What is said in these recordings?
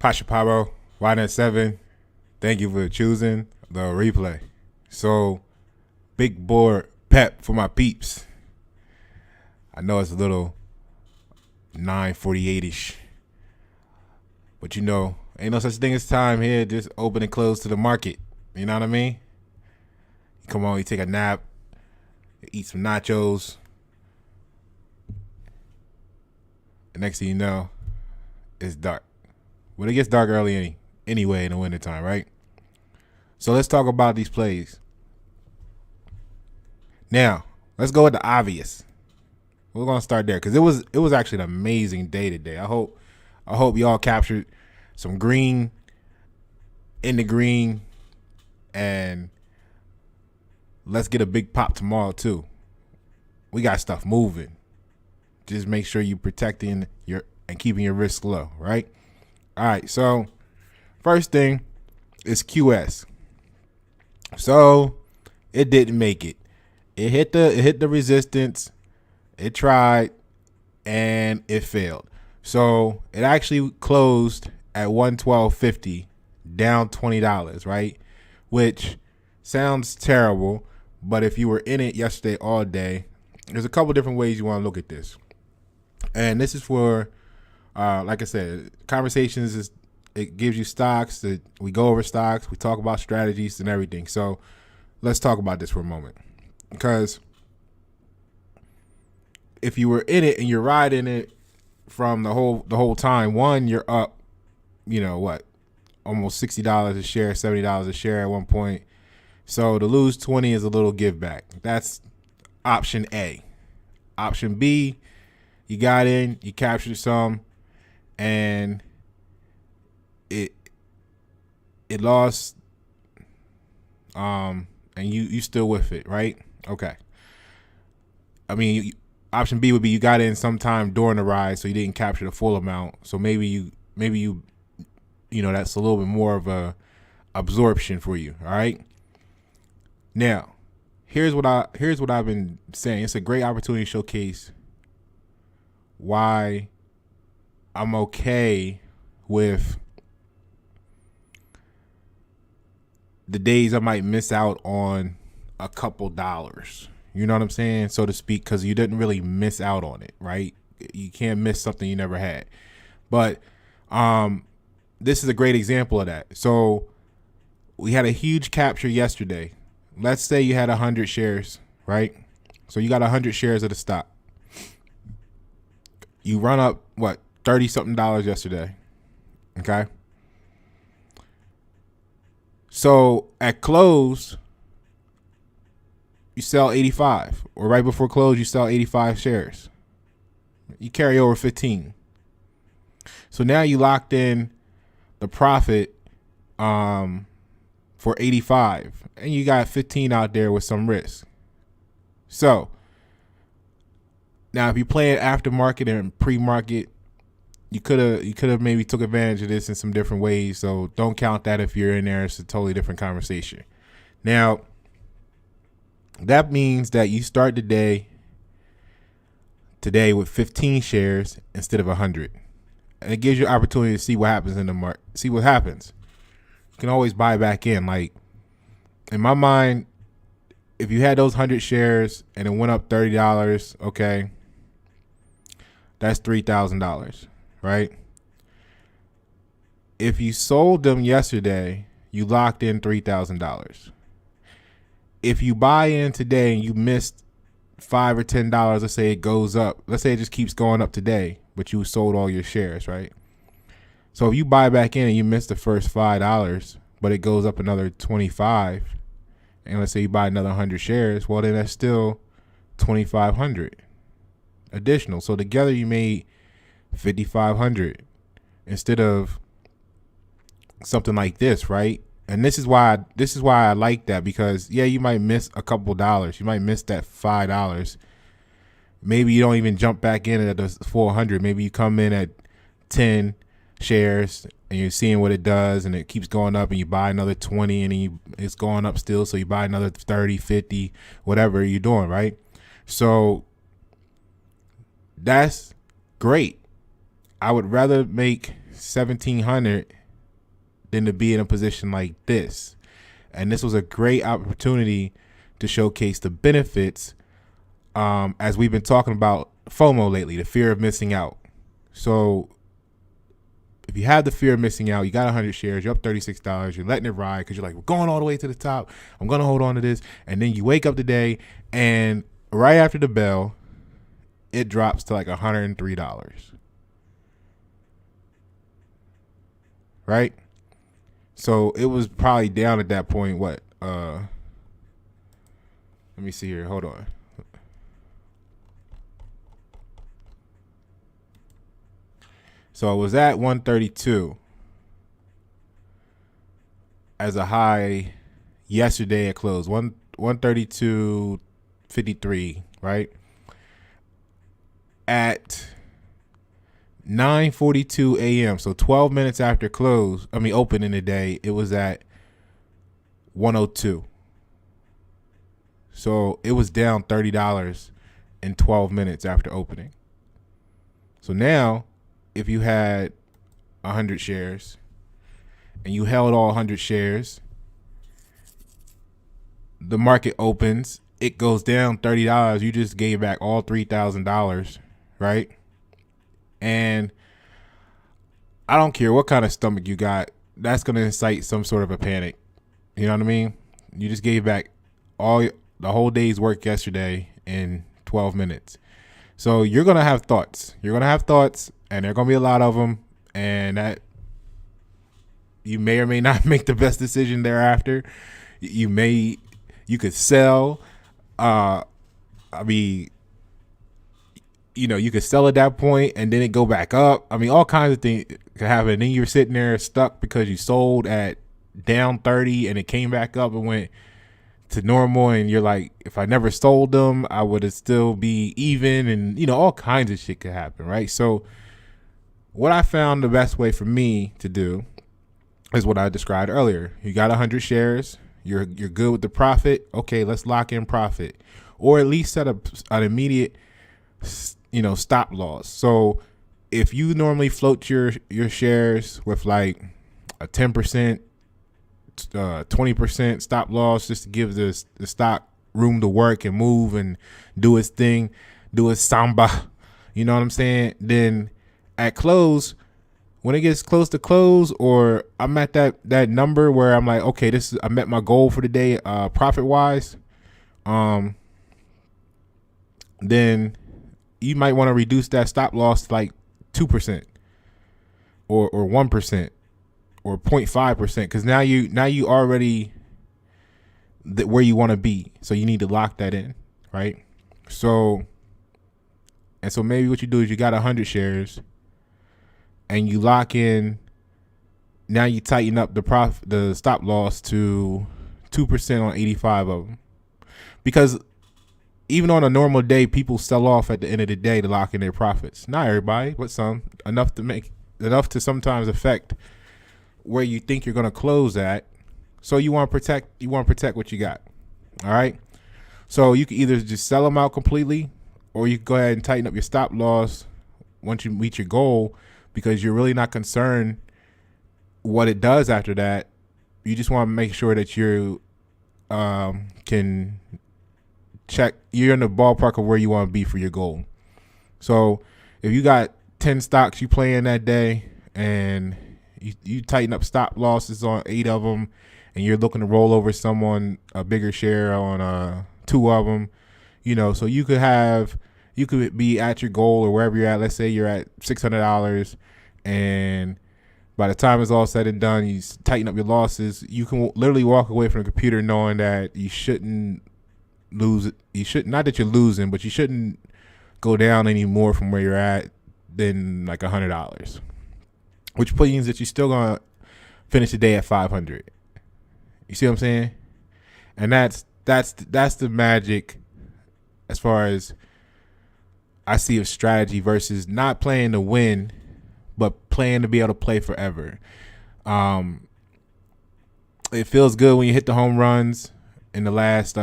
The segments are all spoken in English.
Pachaparo, YNet7, thank you for choosing the replay. So, big board pep for my peeps. I know it's a little 9:48ish, but you know, ain't no such thing as time here. Just open and close to the market. You know what I mean? You come on, you take a nap, you eat some nachos. The next thing you know, it's dark. Well, it gets dark early anyway in the wintertime, right? So let's talk about these plays. Now, let's go with the obvious. We're gonna start there because it was actually an amazing day today. I hope y'all captured some green in the green, and let's get a big pop tomorrow too. We got stuff moving. Just make sure you protecting your and keeping your risk low, right? All right, so first thing is QS. So it didn't make it. It hit the resistance. It tried and it failed. So it actually closed at 112.50, down $20, right? Which sounds terrible, but if you were in it yesterday all day, there's a couple different ways you want to look at this. And this is for like I said, conversations it gives you stocks. We go over stocks. We talk about strategies and everything. So let's talk about this for a moment, because if you were in it and you're riding it from the whole time, one, you're up, you know what, almost $60 a share, $70 a share at one point. So to lose 20 is a little give back. That's option A. Option B, you got in, you captured some, and it lost, and you still with it, right? Okay. I mean, option B would be you got in sometime during the ride, so you didn't capture the full amount. So maybe you know, that's a little bit more of a absorption for you. All right. Now, here's what I've been saying. It's a great opportunity to showcase why I'm okay with the days I might miss out on a couple dollars. You know what I'm saying? So to speak, because you didn't really miss out on it, right? You can't miss something you never had. But this is a great example of that. So we had a huge capture yesterday. Let's say you had 100 shares, right? So you got 100 shares of the stock. You run up, what, $30-something yesterday, okay? So at close, you sell 85, or right before close, you sell 85 shares. You carry over 15. So now you locked in the profit for 85, and you got 15 out there with some risk. So now if you play it aftermarket and pre-market, you could have maybe took advantage of this in some different ways. So don't count that if you're in there. It's a totally different conversation. Now, that means that you start the day today with 15 shares instead of 100. And it gives you an opportunity to see what happens in the market. See what happens. You can always buy back in. Like, in my mind, if you had those 100 shares and it went up $30, okay, that's $3,000, right? If you sold them yesterday, you locked in $3,000. If you buy in today and you missed $5 or $10, let's say it goes up. Let's say it just keeps going up today, but you sold all your shares, right? So if you buy back in and you miss the first $5, but it goes up another 25, and let's say you buy another 100 shares, well, then that's still 2,500 additional. So together you made 5,500 instead of something like this, right? And this is why I like that, because yeah, you might miss a couple dollars. You might miss that $5. Maybe you don't even jump back in at the 400. Maybe you come in at 10 shares and you're seeing what it does, and it keeps going up, and you buy another 20, and it's going up still, so you buy another 30, 50, whatever you're doing, right? So that's great. I would rather make $1,700 than to be in a position like this. And this was a great opportunity to showcase the benefits, as we've been talking about FOMO lately, the fear of missing out. So if you have the fear of missing out, you got 100 shares, you're up $36, you're letting it ride because you're like, we're going all the way to the top. I'm going to hold on to this. And then you wake up today, and right after the bell, it drops to like $103. Right? So it was probably down at that point. What? Let me see here. Hold on. So it was at 132 as a high yesterday at close. 132.53, right? At 9:42 a.m. So 12 minutes after open in the day, it was at 102. So it was down $30 in 12 minutes after opening. So now, if you had 100 shares and you held all 100 shares, the market opens, it goes down $30. You just gave back all $3,000, right? And I don't care what kind of stomach you got, that's going to incite some sort of a panic. You know what I mean? You just gave back the whole day's work yesterday in 12 minutes. So you're going to have thoughts. You're going to have thoughts, and there are going to be a lot of them, and that you may or may not make the best decision thereafter. You could sell. You could sell at that point and then it go back up. I mean, all kinds of things could happen. And then you're sitting there stuck because you sold at down 30 and it came back up and went to normal. And you're like, if I never sold them, I would still be even. And, all kinds of shit could happen, right? So what I found the best way for me to do is what I described earlier. You got 100 shares. You're good with the profit. Okay, let's lock in profit. Or at least set up an immediate stop loss. So if you normally float your shares with like a 10%, 20% stop loss, just to give the stock room to work and move and do its thing, do its samba, you know what I'm saying? Then at close, when it gets close to close, or I'm at that number where I'm like, okay, I met my goal for the day, profit wise, then you might want to reduce that stop loss to like 2% or 1% or 0.5%, because now you already where you want to be. So you need to lock that in, right? So maybe what you do is you got 100 shares and you lock in. Now you tighten up the stop loss to 2% on 85 of them, because even on a normal day, people sell off at the end of the day to lock in their profits. Not everybody, but some. Enough to sometimes affect where you think you're going to close at. So you want to protect what you got. All right. So you can either just sell them out completely, or you can go ahead and tighten up your stop loss once you meet your goal, because you're really not concerned what it does after that. You just want to make sure that you can check, you're in the ballpark of where you want to be for your goal. So if you got 10 stocks you play in that day and you tighten up stop losses on 8 of them, and you're looking to roll over someone a bigger share on 2 of them, so you could be at your goal or wherever you're at. Let's say you're at $600, and by the time it's all said and done, you tighten up your losses. You can literally walk away from the computer knowing that you shouldn't lose it. Not that you're losing, but you shouldn't go down any more from where you're at than like $100, which means that you're still gonna finish the day at 500. You see what I'm saying? And that's the magic as far as I see of strategy versus not playing to win, but playing to be able to play forever. It feels good when you hit the home runs. In the last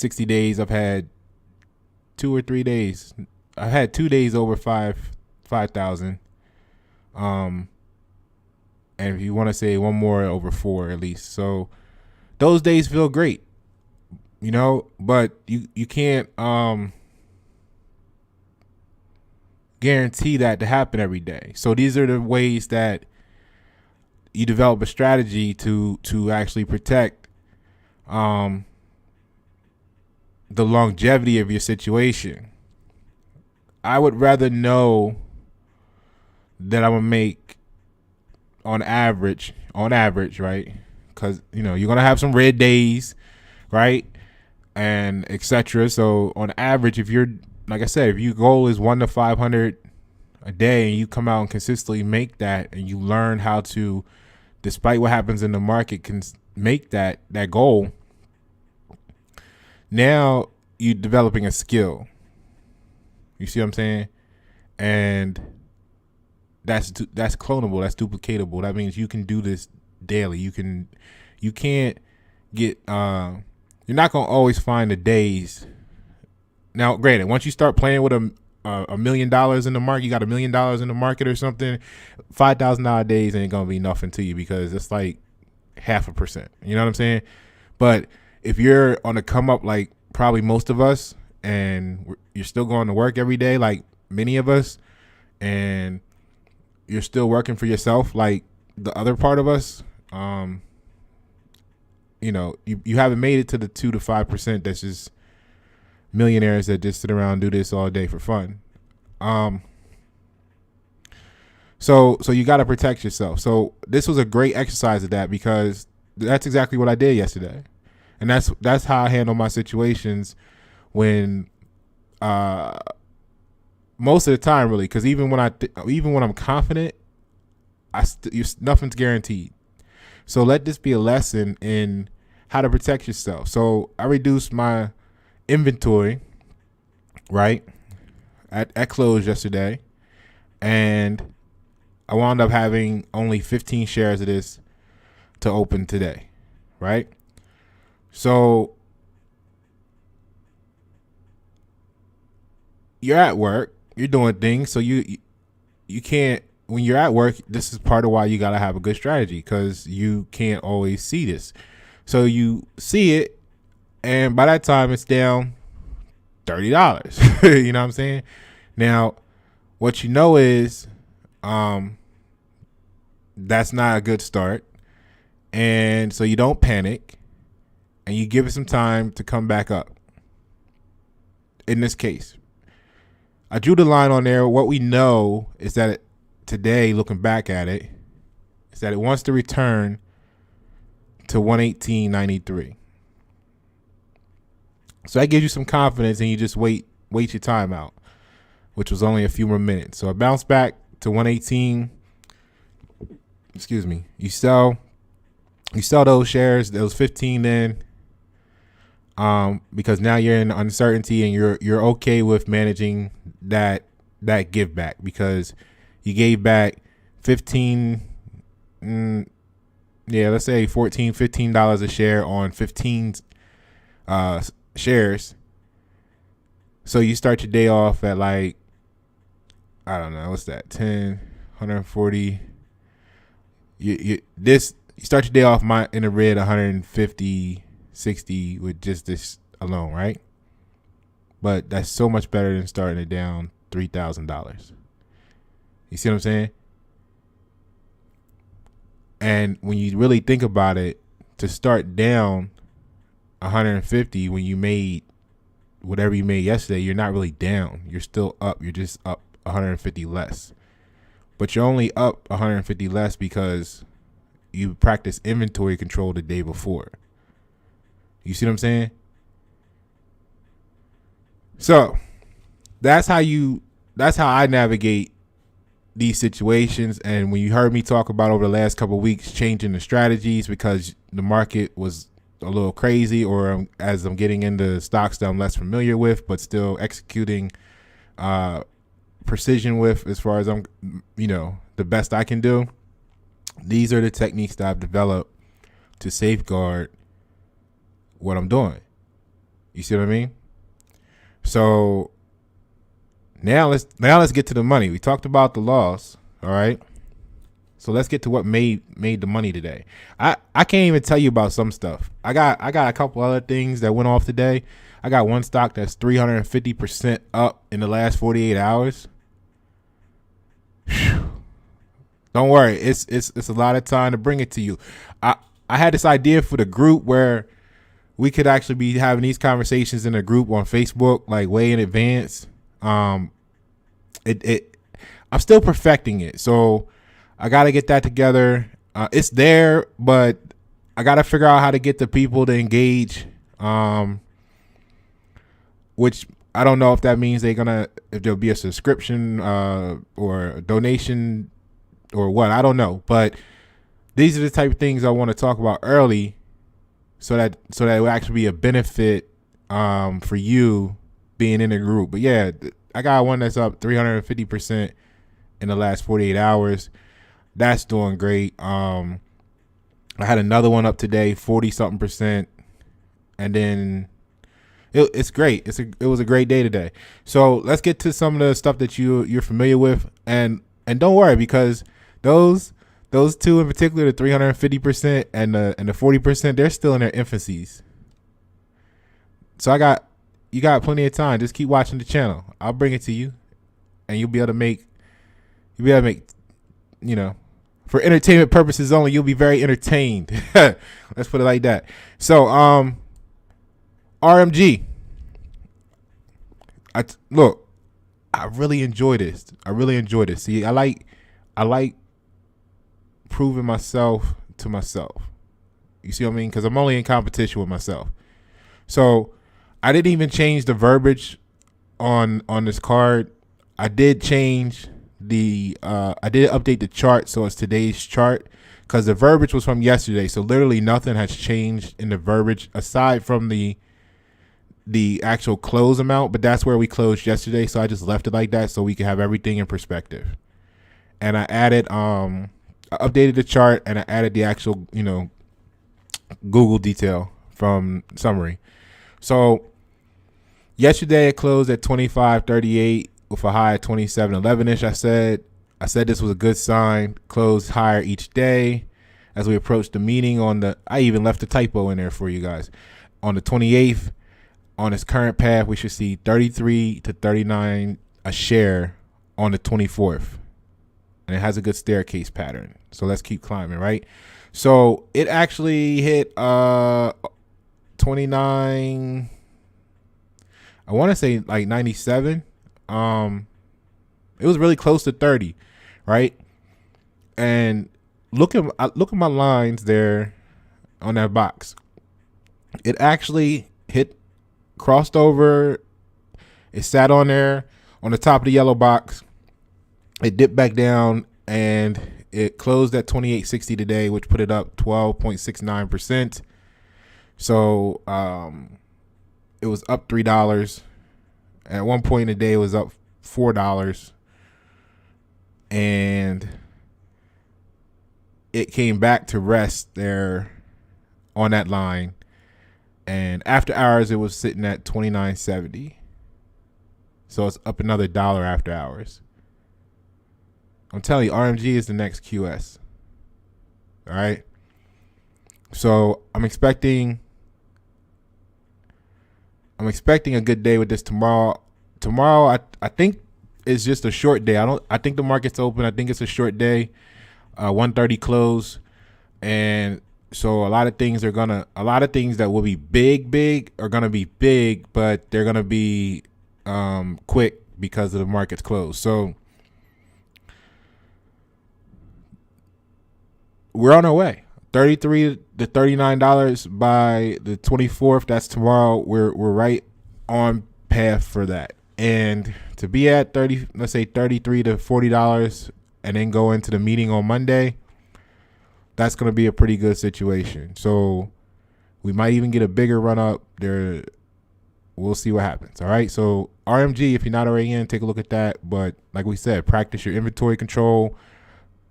60 days, I've had 2 or 3 days. I've had 2 days over 500 5,000. And if you want to say one more, over 4 at least. So those days feel great, but you can't guarantee that to happen every day. So these are the ways that you develop a strategy to actually protect the longevity of your situation. I would rather know that I'm gonna make on average, right? Because you're gonna have some red days, right, and etc. So on average, if you're, like I said, if your goal is 1 to 500 a day, and you come out and consistently make that, and you learn how to, despite what happens in the market, can make that goal. Now you're developing a skill. You see what I'm saying? And that's clonable. That's duplicatable. That means you can do this daily. You can't get. You're not gonna always find the days. Now, granted, once you start playing with $1 million in the market, you got $1 million in the market or something, $5,000 days ain't gonna be nothing to you, because it's like 0.5%. You know what I'm saying? But if you're on the come up, like probably most of us, and you're still going to work every day, like many of us, and you're still working for yourself, like the other part of us, you haven't made it to the 2 to 5% that's just millionaires that just sit around and do this all day for fun. So you got to protect yourself. So this was a great exercise of that, because that's exactly what I did yesterday, and that's how I handle my situations when most of the time, really, because even when I'm confident, nothing's guaranteed. So let this be a lesson in how to protect yourself. So I reduced my inventory, right, at close yesterday, and I wound up having only 15 shares of this to open today, right? So you're at work, you're doing things, so you can't, when you're at work, this is part of why you got to have a good strategy, because you can't always see this. So you see it, and by that time it's down $30. You know what I'm saying? Now, what you know is that's not a good start. And so you don't panic, and you give it some time to come back up. In this case, I drew the line on there. What we know is that today, looking back at it, is that it wants to return to 118.93. So that gives you some confidence, and you just wait your time out, which was only a few more minutes. So it bounced back to 118. Excuse me. You sell those shares, those 15 then, because now you're in uncertainty, and you're okay with managing that give back, because you gave back 15, let's say $15 a share on 15 shares. So you start your day off at, like, I don't know, what's that, 10, 140. You start your day off in the red 150, 60 with just this alone, right? But that's so much better than starting it down $3,000. You see what I'm saying? And when you really think about it, to start down 150 when you made whatever you made yesterday, you're not really down. You're still up. You're just up 150 less. But you're only up 150 less because you practice inventory control the day before. You see what I'm saying? So that's how I navigate these situations. And when you heard me talk about over the last couple of weeks changing the strategies because the market was a little crazy, or as I'm getting into stocks that I'm less familiar with, but still executing precision with, as far as I'm, the best I can do. These are the techniques that I've developed to safeguard what I'm doing. You see what I mean? So Now let's get to the money. We talked about the loss. All right. So let's get to what made the money today. I can't even tell you about some stuff. I got a couple other things that went off today. I got one stock that's 350% up in the last 48 hours. Whew. Don't worry, it's a lot of time to bring it to you. I had this idea for the group where we could actually be having these conversations in a group on Facebook, like way in advance. I'm still perfecting it, so I got to get that together. It's there, but I got to figure out how to get the people to engage. Which I don't know if that means if there'll be a subscription or a donation or what. I don't know, but these are the type of things I want to talk about early, so that it will actually be a benefit for you being in the group. But yeah, I got one that's up 350% in the last 48 hours. That's doing great. I had another one up today, 40-something%, and then it's great. It was a great day today. So let's get to some of the stuff that you're familiar with, and don't worry, because those two in particular, the 350% and the 40%, they're still in their infancies. So you got plenty of time. Just keep watching the channel. I'll bring it to you, and you'll be able to make, for entertainment purposes only, you'll be very entertained. Let's put it like that. So, RMG. I really enjoy this. See, I like proving myself to myself. You see what I mean? Because I'm only in competition with myself. So I didn't even change the verbiage on this card. I did change I did update the chart, so it's today's chart, because the verbiage was from yesterday. So literally nothing has changed in the verbiage aside from the actual close amount, but that's where we closed yesterday. So I just left it like that so we can have everything in perspective. And I added, I updated the chart, and I added the actual, Google detail from summary. So yesterday it closed at 25.38 with a high of 27.11ish. I said this was a good sign. Closed higher each day as we approached the meeting I even left a typo in there for you guys. On the 28th, on its current path, we should see 33 to 39 a share on the 24th. And it has a good staircase pattern. So let's keep climbing, right? So it actually hit 29, I want to say like 97. It was really close to 30, right? And look at my lines there on that box. It actually crossed over. It sat on there on the top of the yellow box. It dipped back down, and it closed at 28.60 today, which put it up 12.69%. So it was up $3. At one point in the day, it was up $4, and it came back to rest there on that line. And after hours, it was sitting at 29.70. So it's up another $1 after hours. I'm telling you, RMG is the next QS. All right. So I'm expecting a good day with this tomorrow. Tomorrow, I think it's just a short day. I think the market's open. I think it's a short day. 1:30 close, and so a lot of things that will be big are gonna be big, but they're gonna be quick because of the market's close. So we're on our way. $33 to $39 by the 24th. That's tomorrow. We're right on path for that. And to be at let's say $33 to $40, and then go into the meeting on Monday, that's going to be a pretty good situation. So we might even get a bigger run up there. We'll see what happens. All right. So RMG, if you're not already in, take a look at that. But like we said, practice your inventory control.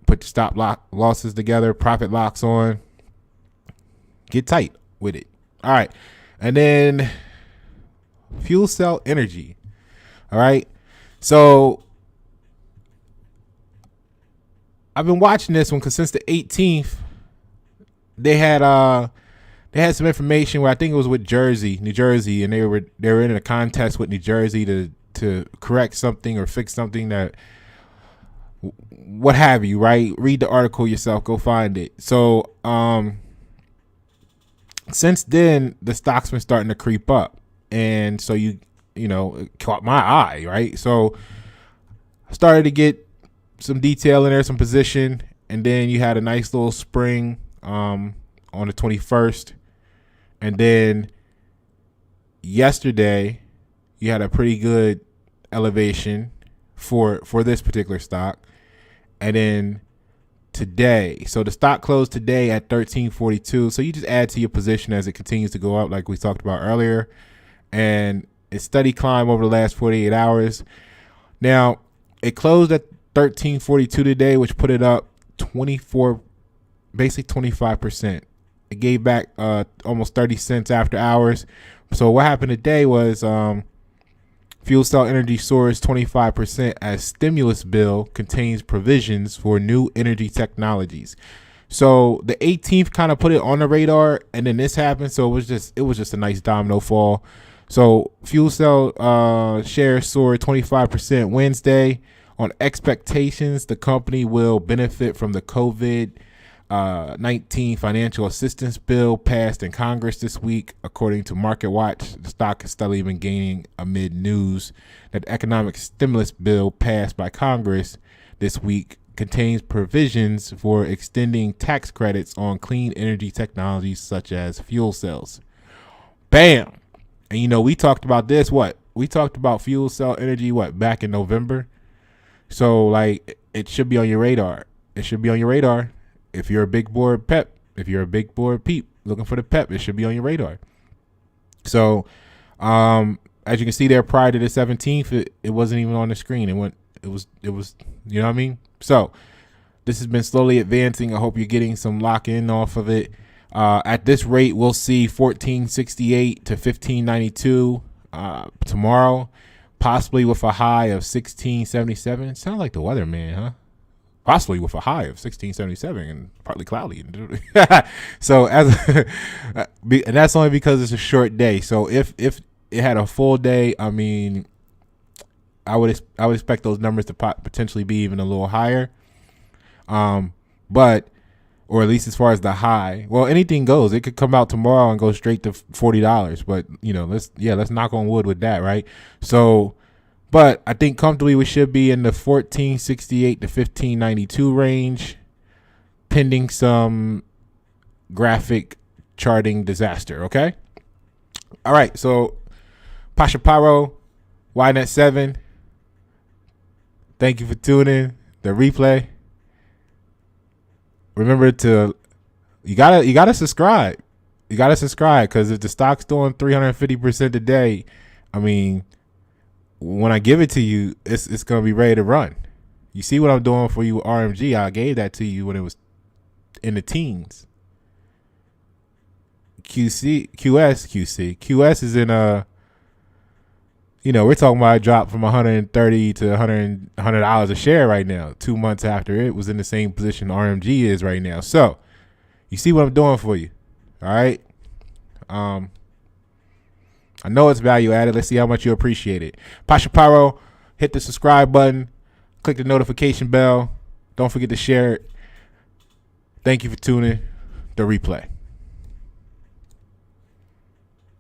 Put your stop losses together, profit locks on. Get tight with it. All right. And then fuel cell energy. All right. So I've been watching this one because since the 18th, they had some information where I think it was with New Jersey, and they were in a contest with New Jersey to correct something or fix something, that what have you, right? Read the article yourself, go find it. So since then, the stock's been starting to creep up, and so it caught my eye, right? So I started to get some detail in there, some position, and then you had a nice little spring on the 21st, and then yesterday you had a pretty good elevation for this particular stock, and then today, so the stock closed today at 1342. So you just add to your position as it continues to go up, like we talked about earlier, and it's steady climb over the last 48 hours. Now it closed at 1342 today, which put it up 25%. It gave back almost 30 cents after hours. So what happened today was Fuel Cell Energy soars 25% as stimulus bill contains provisions for new energy technologies. So the 18th kind of put it on the radar, and then this happened. So it was just a nice domino fall. So Fuel Cell shares soared 25% Wednesday on expectations the company will benefit from the COVID-19 financial assistance bill passed in Congress this week. According to MarketWatch, the stock has steadily been gaining amid news that the economic stimulus bill passed by Congress this week contains provisions for extending tax credits on clean energy technologies such as fuel cells. Bam! And we talked about this. We talked about fuel cell energy back in November. So like it should be on your radar. It should be on your radar. If you're a big board P.E.P, if you're a big board P.E.P looking for the P.E.P, it should be on your radar. So, as you can see there, prior to the 17th, it wasn't even on the screen. It was, you know what I mean? So this has been slowly advancing. I hope you're getting some lock in off of it. At this rate, we'll see 1468 to 1592 tomorrow, possibly with a high of 1677. Sound like the weatherman, huh? Possibly with a high of 1677 and partly cloudy. So and that's only because it's a short day. So if it had a full day, I mean, I would expect those numbers to potentially be even a little higher. But or at least as far as the high, well, anything goes. It could come out tomorrow and go straight to $40. But let's knock on wood with that, right? So. But I think comfortably we should be in the 1468 to 1592 range, pending some graphic charting disaster. Okay. All right. So Pasha Pyro, YNet 7. Thank you for tuning. The replay. Remember you gotta subscribe. You gotta subscribe, because if the stock's doing 350% today, I mean, when I give it to you, it's gonna be ready to run. You see what I'm doing for you with RMG? I gave that to you when it was in the teens. QS is in we're talking about a drop from 130 to $100 a share right now. 2 months after it was in the same position RMG is right now. So you see what I'm doing for you. All right. I know it's value added. Let's see how much you appreciate it. Pasha Pyro, hit the subscribe button, click the notification bell. Don't forget to share it. Thank you for tuning. The replay.